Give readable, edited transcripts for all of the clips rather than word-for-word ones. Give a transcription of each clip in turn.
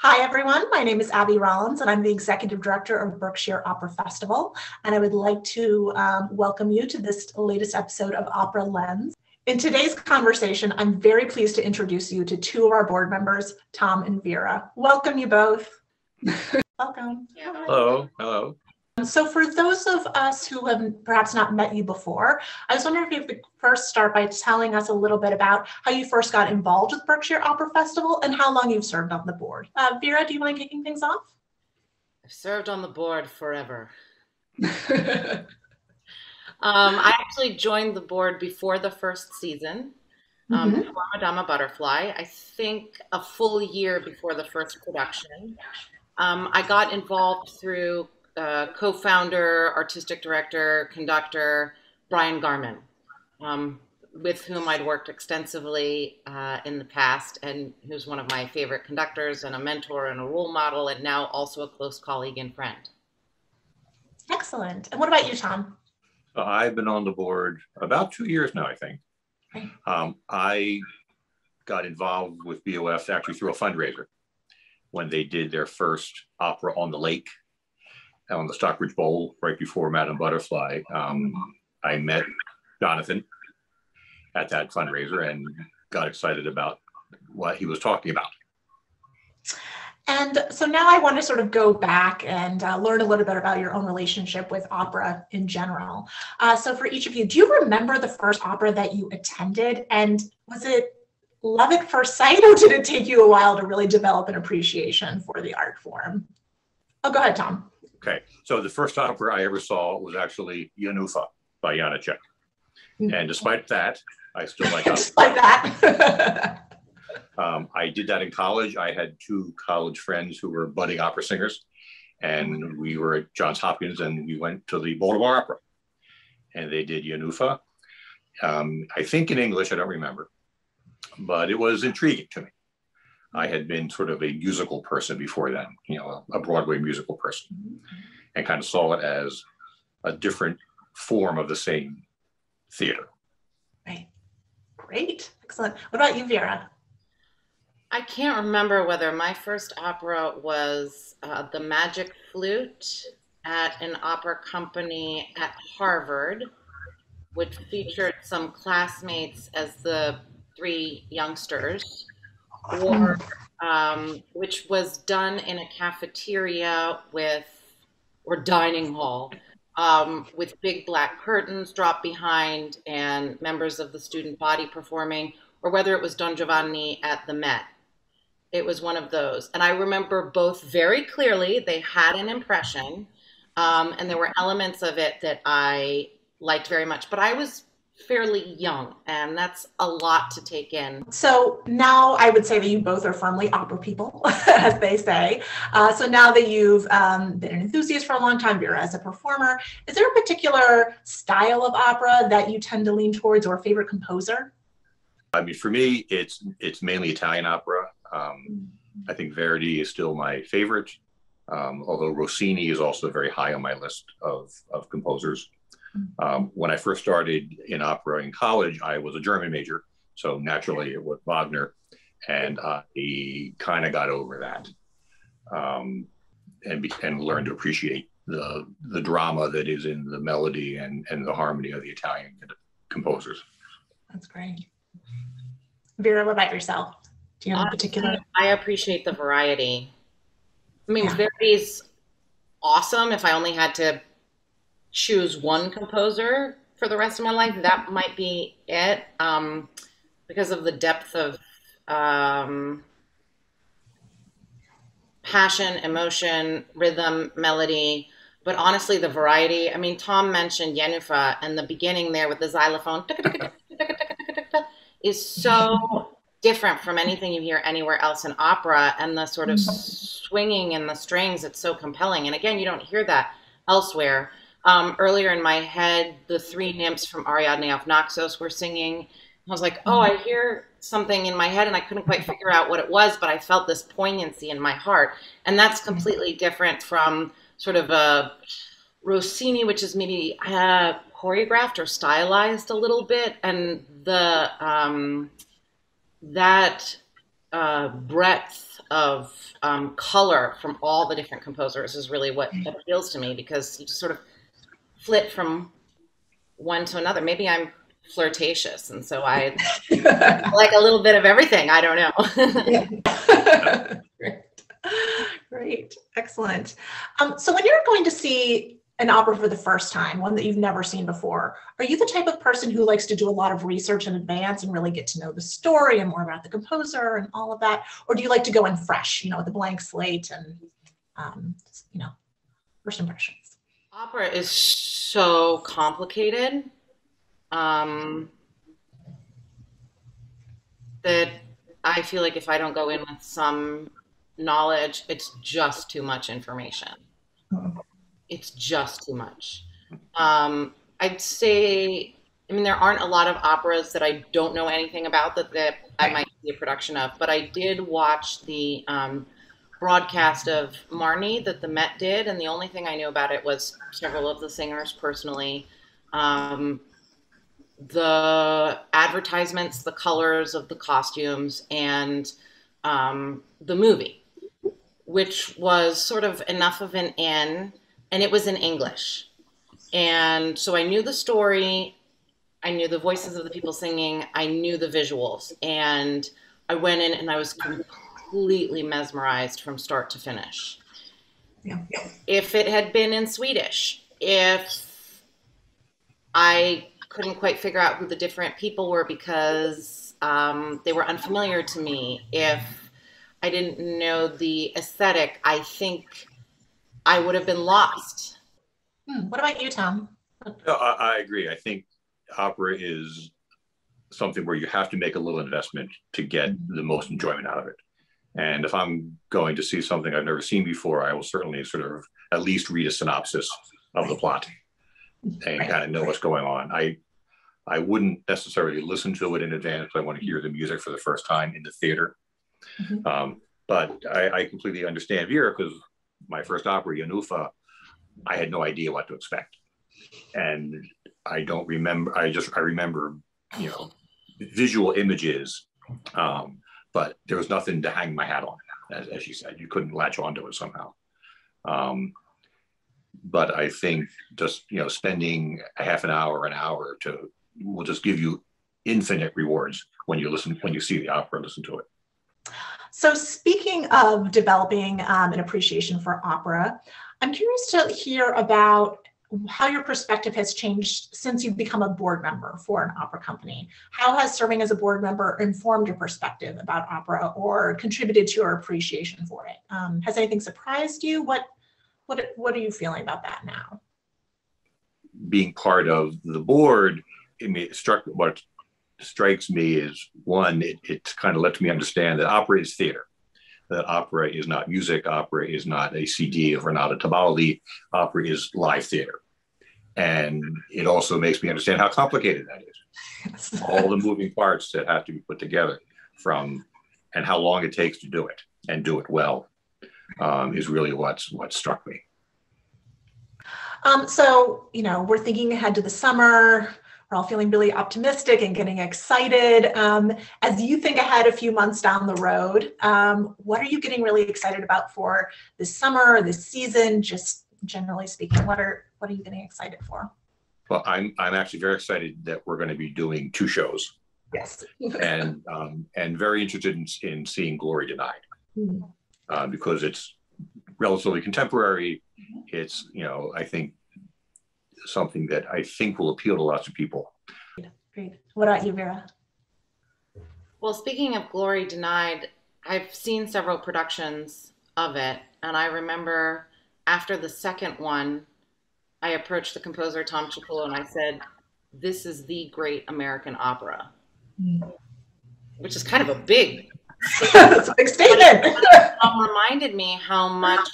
Hi, everyone. My name is Abby Rollins, and I'm the Executive Director of Berkshire Opera Festival. And I would like to welcome you to this latest episode of OperaLens. In today's conversation, I'm very pleased to introduce you to two of our board members, Tom and Vira. Welcome you both. Welcome. Hello. Hello. So for those of us who have perhaps not met you before, I was wondering if you could first start by telling us a little bit about how you first got involved with Berkshire Opera Festival and how long you've served on the board. Vira, do you mind kicking things off? I've served on the board forever. I actually joined the board before the first season, before Madama Butterfly, I think a full year before the first production. I got involved through co-founder, artistic director, conductor, Brian Garman, with whom I'd worked extensively in the past, and who's one of my favorite conductors and a mentor and a role model, and now also a close colleague and friend. Excellent. And what about you, Tom? I've been on the board about 2 years now, I think. Right. I got involved with BOF actually through a fundraiser when they did their first opera on the lake on the Stockbridge Bowl right before Madame Butterfly. I met Jonathan at that fundraiser and got excited about what he was talking about. And so now I want to sort of go back and learn a little bit about your own relationship with opera in general. So for each of you, do you remember the first opera that you attended? And was it love at first sight, or did it take you a while to really develop an appreciation for the art form? Oh, go ahead, Tom. Okay, so the first opera I ever saw was actually Yanufa by Janacek. And despite that, I still like opera. Despite that. I did that in college. I had two college friends who were budding opera singers, and we were at Johns Hopkins, and we went to the Baltimore Opera, and they did Yanufa. I think in English, I don't remember, but it was intriguing to me. I had been sort of a musical person before then, you know, a Broadway musical person, and kind of saw it as a different form of the same theater. Right. Great. Excellent. What about you, Vera? I can't remember whether my first opera was The Magic Flute at an opera company at Harvard, which featured some classmates as the three youngsters, or which was done in a cafeteria or dining hall with big black curtains dropped behind and members of the student body performing, or whether it was Don Giovanni at the Met. It was one of those. And I remember both very clearly. They had an impression, and there were elements of it that I liked very much. But I was fairly young, and that's a lot to take in. So now I would say that you both are firmly opera people, as they say. So now that you've been an enthusiast for a long time, Vera, as a performer, is there a particular style of opera that you tend to lean towards, or a favorite composer? I mean, for me, it's mainly Italian opera. I think Verdi is still my favorite, although Rossini is also very high on my list of composers. When I first started in opera in college, I was a German major, so naturally it was Wagner, and I kind of got over that and learned to appreciate the drama that is in the melody and the harmony of the Italian composers. That's great. Vera, what about yourself? Do you have a particular? I appreciate the variety. I mean, Yeah. Verdi's awesome. If I only had to choose one composer for the rest of my life, that might be it, because of the depth of passion, emotion, rhythm, melody. But honestly, the variety. I mean, Tom mentioned Yanufa, and the beginning there with the xylophone is so different from anything you hear anywhere else in opera, and the sort of swinging in the strings, it's so compelling. And again, you don't hear that elsewhere. Earlier in my head, the three nymphs from Ariadne of Naxos were singing. I was like, oh, I hear something in my head, and I couldn't quite figure out what it was, but I felt this poignancy in my heart. And that's completely different from sort of a Rossini, which is maybe choreographed or stylized a little bit, and that breadth of color from all the different composers is really what appeals to me, because you just sort of flit from one to another. Maybe I'm flirtatious, and so I like a little bit of everything. I don't know. Great. Great. Excellent. So when you're going to see an opera for the first time, one that you've never seen before, are you the type of person who likes to do a lot of research in advance and really get to know the story and more about the composer and all of that? Or do you like to go in fresh, with a blank slate and, first impressions? Opera is so complicated that I feel like if I don't go in with some knowledge, it's just too much information. It's just too much. I'd say, there aren't a lot of operas that I don't know anything about that I might see a production of, but I did watch the broadcast of Marnie that the Met did, and the only thing I knew about it was several of the singers personally, the advertisements, the colors of the costumes, and the movie, which was sort of enough of an in. And it was in English. And so I knew the story, I knew the voices of the people singing, I knew the visuals. And I went in and I was completely mesmerized from start to finish. Yeah. If it had been in Swedish, if I couldn't quite figure out who the different people were because they were unfamiliar to me, if I didn't know the aesthetic, I think I would have been lost. What about you, Tom? No, I agree. I think opera is something where you have to make a little investment to get the most enjoyment out of it. And if I'm going to see something I've never seen before, I will certainly sort of at least read a synopsis of the plot and kind of know what's going on. I wouldn't necessarily listen to it in advance. I want to hear the music for the first time in the theater. But I completely understand Vira, because my first opera, Yanufa, I had no idea what to expect. And I don't remember, I remember, visual images, but there was nothing to hang my hat on, as you said. You couldn't latch onto it somehow. But I think just, spending a half an hour will just give you infinite rewards when you see the opera, listen to it. So speaking of developing an appreciation for opera, I'm curious to hear about how your perspective has changed since you've become a board member for an opera company. How has serving as a board member informed your perspective about opera or contributed to your appreciation for it? Has anything surprised you? What are you feeling about that now? Being part of the board, what strikes me is, one, it kind of lets me understand that opera is theater, that opera is not music, opera is not a CD or not a tabali, opera is live theater. And it also makes me understand how complicated that is. Yes. All the moving parts that have to be put together and how long it takes to do it and do it well is really what struck me. So, we're thinking ahead to the summer. We're all feeling really optimistic and getting excited. As you think ahead a few months down the road, what are you getting really excited about for this summer, this season, just generally speaking? What are you getting excited for? Well, I'm actually very excited that we're going to be doing 2 shows. Yes. and very interested in seeing Glory Denied, because it's relatively contemporary. It's, I think, something that I think will appeal to lots of people. Great. What about you, Vera? Well, speaking of Glory Denied, I've seen several productions of it, and I remember after the second one, I approached the composer Tom Ciccolo and I said, "This is the great American opera," which is kind of a big it's a big statement. It reminded me how much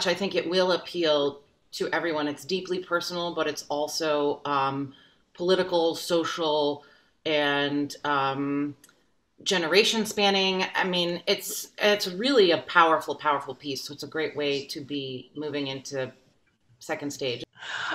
I think it will appeal to everyone. It's deeply personal, but it's also political, social, and generation spanning. It's really a powerful piece. So it's a great way to be moving into second stage.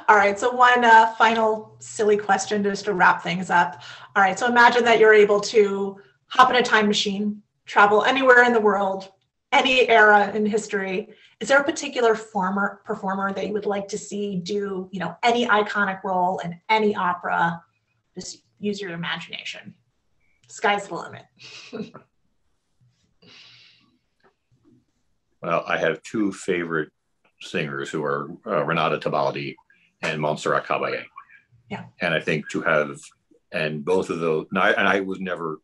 All right, so one final silly question just to wrap things up. All right, so imagine that you're able to hop in a time machine, travel anywhere in the world, any era in history. Is there a particular performer that you would like to see do, any iconic role in any opera? Just use your imagination. Sky's the limit. Well, I have two favorite singers who are Renata Tebaldi and Montserrat Caballé. Yeah. And I think and both of those, and I was never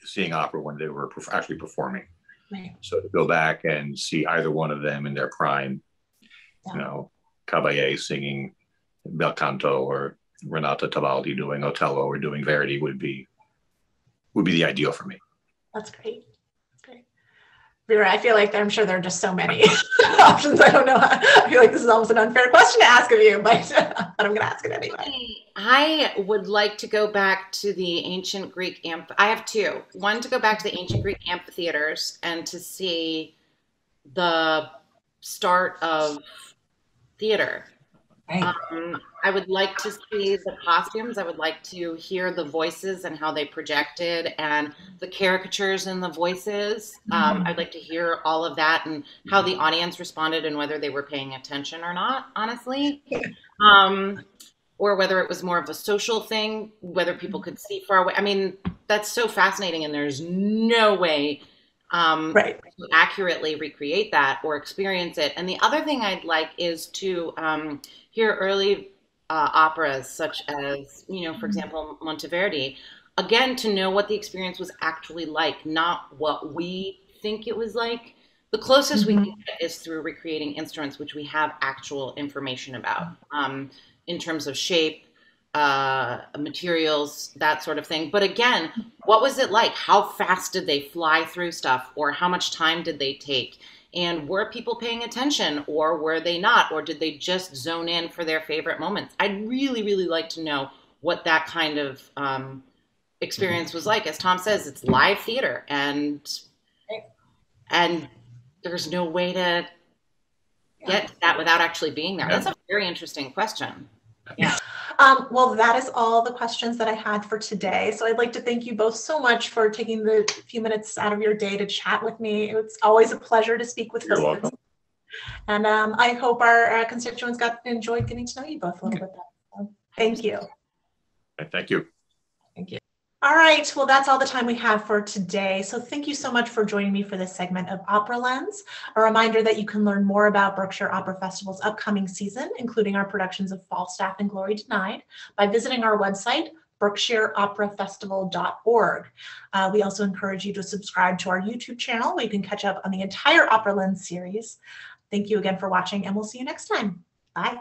seeing opera when they were actually performing. Right. So to go back and see either one of them in their prime, Caballé singing Bel Canto or Renata Tebaldi doing Otello or doing Verdi would be the ideal for me. That's great. Vira, I feel like I'm sure there are just so many options. I don't know. I feel like this is almost an unfair question to ask of you, but I'm going to ask it anyway. I would like to go back to the ancient Greek I have two. One, to go back to the ancient Greek amphitheaters and to see the start of theater. Right. I would like to see the costumes. I would like to hear the voices and how they projected and the caricatures in the voices. I'd like to hear all of that and how the audience responded and whether they were paying attention or not, honestly. Or whether it was more of a social thing, whether people could see far away. I mean, that's so fascinating, and there's no way to accurately recreate that or experience it. And the other thing I'd like is to hear early operas such as, for example, Monteverdi, again, to know what the experience was actually like, not what we think it was like. The closest we can get is through recreating instruments, which we have actual information about in terms of shape, materials, that sort of thing. But again, what was it like? How fast did they fly through stuff? Or how much time did they take? And were people paying attention, or were they not? Or did they just zone in for their favorite moments? I'd really, really like to know what that kind of experience was like. As Tom says, it's live theater, and there's no way to get to that without actually being there. That's a very interesting question. Yeah. Well, that is all the questions that I had for today. So I'd like to thank you both so much for taking the few minutes out of your day to chat with me. It's always a pleasure to speak with you. You're welcome. And I hope our constituents enjoyed getting to know you both a little bit better. So, thank you. Thank you. Thank you. All right, well, that's all the time we have for today. So thank you so much for joining me for this segment of OperaLens. A reminder that you can learn more about Berkshire Opera Festival's upcoming season, including our productions of Falstaff and Glory Denied, by visiting our website, berkshireoperafestival.org. We also encourage you to subscribe to our YouTube channel where you can catch up on the entire OperaLens series. Thank you again for watching, and we'll see you next time. Bye.